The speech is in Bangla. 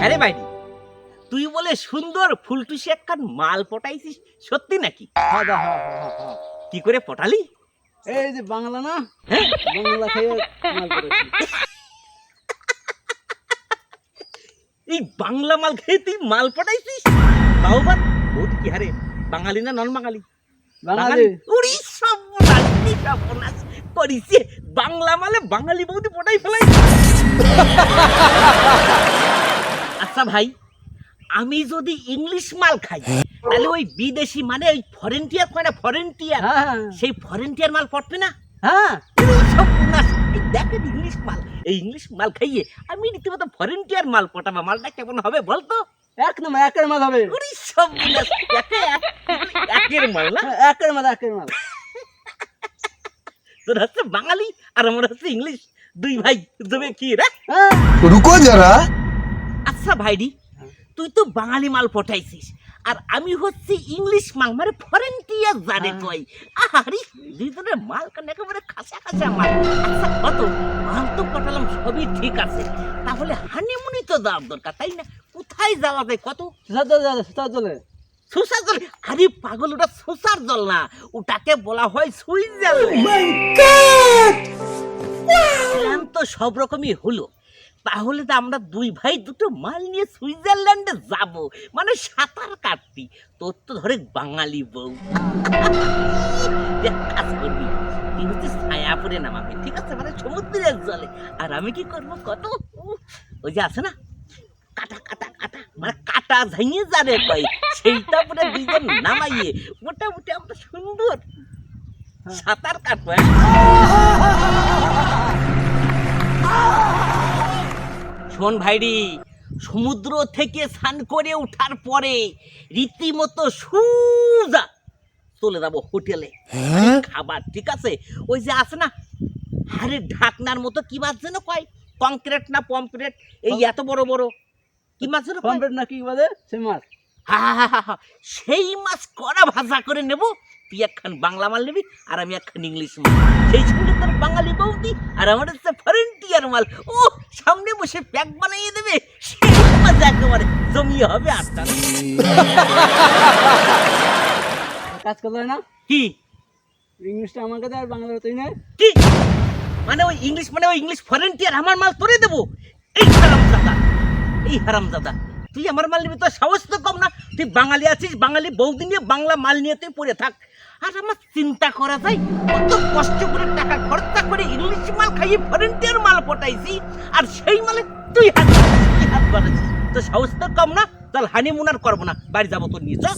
আরে ভাইটি, তুই বলে সুন্দর ফুলটুসি একখান মাল পটাইছিস, সত্যি নাকি? কি করে পটালি? এই যে বাংলা না, হ্যাঁ? বাংলা খেয়ে মাল করেছি। এই বাংলা মাল খেয়ে তুই মাল পটাইছিস? বাবা বৌদি কি হারে, বাঙালি না নন বাঙালি? বাঙালি। উড়ি সর্বনাশ, কি সর্বনাশ করিছে, বাংলা মালে বাঙালি বৌদি পটাই ফেলাই। আচ্ছা ভাই, আমি যদি ইংলিশ মাল খাই তাহলে ওই বিদেশি মানে ওই ফরেন্টিয়ার কয় না, ফরেন্টিয়ার, হ্যাঁ সেই ফরেন্টিয়ার মাল পড়বে না? হ্যাঁ, দেখেন ইংলিশ মাল, এই ইংলিশ মাল খাইয়ে আমি রীতিমতো ফরেন্টিয়ার মাল পটাবো, মালটা কেমন হবে বলতো? এক নম্বর, একের মাল হবে। উড়ি সর্বনাশ, একের মাল না? একের মাল, একের মাল। তোর হচ্ছে বাঙালি আর আমার হচ্ছে ইংলিশ, দুই ভাই জমে কি রে? হ্যাঁ, रुको जरा। আচ্ছা ভাইডি, তুই তো বাঙালি মাল পটাইছিস আর আমি হচ্ছে ইংলিশ মাল, মানে ফরেন্টিয়ার জানে কই। আরে দুইজনের মাল কান একেবারে খাসা খাসা মাল। আচ্ছা কত মাল তো পটালাম, সবই ঠিক আছে, তাহলে হানিমুনি তো যাওয়ার দরকার, তাই না? কোথায় যাওয়া যায় কত? সুতার জলে। সুসার জল? আরে পাগল, ওটা সুসার জল না, ওটাকে বলা হয় সুইজারল্যান্ড। প্ল্যান তো সব রকমই হলো, তাহলে তো আমরা দুই ভাই দুটো মাল নিয়ে সুইজারল্যান্ডে যাব, মানে সাঁতার কাটতি। তোর তো ধরে বাঙালি বউ, এক কাজ করবি, তুই হচ্ছে ছায়াপুরে নামাবি, ঠিক আছে, মানে সমুদ্রের জলে, আর আমি কি করবো কত, ওই যে আছে না কাটা কাটা কাটা, মানে কাটা ঝাইয়ে যাবে কই, সেইটা পুরো দুইজন নামাইয়ে মোটামুটি আমরা সুন্দর সাঁতার কাটবো। শোন ভাইরি, সমুদ্র থেকে স্নান করে ওঠার পরে রীতিমতো সোজা চলে যাবো হোটেলে খাবার, ঠিক আছে? ওই যে আছে না আরে ঢাকনার মতো কি মাছ যেন কয়, কংক্রিট না পমপ্লেট, এই এত বড় বড় কি মাছ যেন কয়? পমপ্লেট না কি বলে, সে মাছ। সেই মাছ কড়া ভাজা করে নেব, তুই একখান বাংলা মাল নিবি আর আমি একখান ইংলিশ মাল, সেই সঙ্গে তোর বাঙালি বৌদি আর আমার হচ্ছে ফরেন্টিয়ার মাল, ও সামনে বসে প্যাক বানিয়ে দেবে, সেই মাছ একেবারে জমিয়ে হবে আটটা। কাজ করলে না, কি ইংলিশটা আমার কাছে আর বাংলা তুই না। কি মানে ওই ইংলিশ, মানে ওই ইংলিশ ফরেন্টিয়ার আমার মাল তোরে দেবো? এই হারামজাদা, এই হারামজাদা, তুই আমার মাল নিবি? তোর সাহস তো কম না, তুই বাঙালি আছিস, বাঙালি বৌদি নিয়ে বাংলা মাল নিয়ে তুই পড়ে থাক। আর আমার চিন্তা করা যায়, কত কষ্ট করে টাকা খরচা করে ইংলিশ মাল খাইয়ে ফরেন্টিয়ার মাল পটাইছি, আর সেই মালে তুই হাত বাড়াচ্ছিস। তোর সাহস তো কম না, চল হানিমুন আর করবো না, বাড়ি যাবো তোর নিয়ে, চল।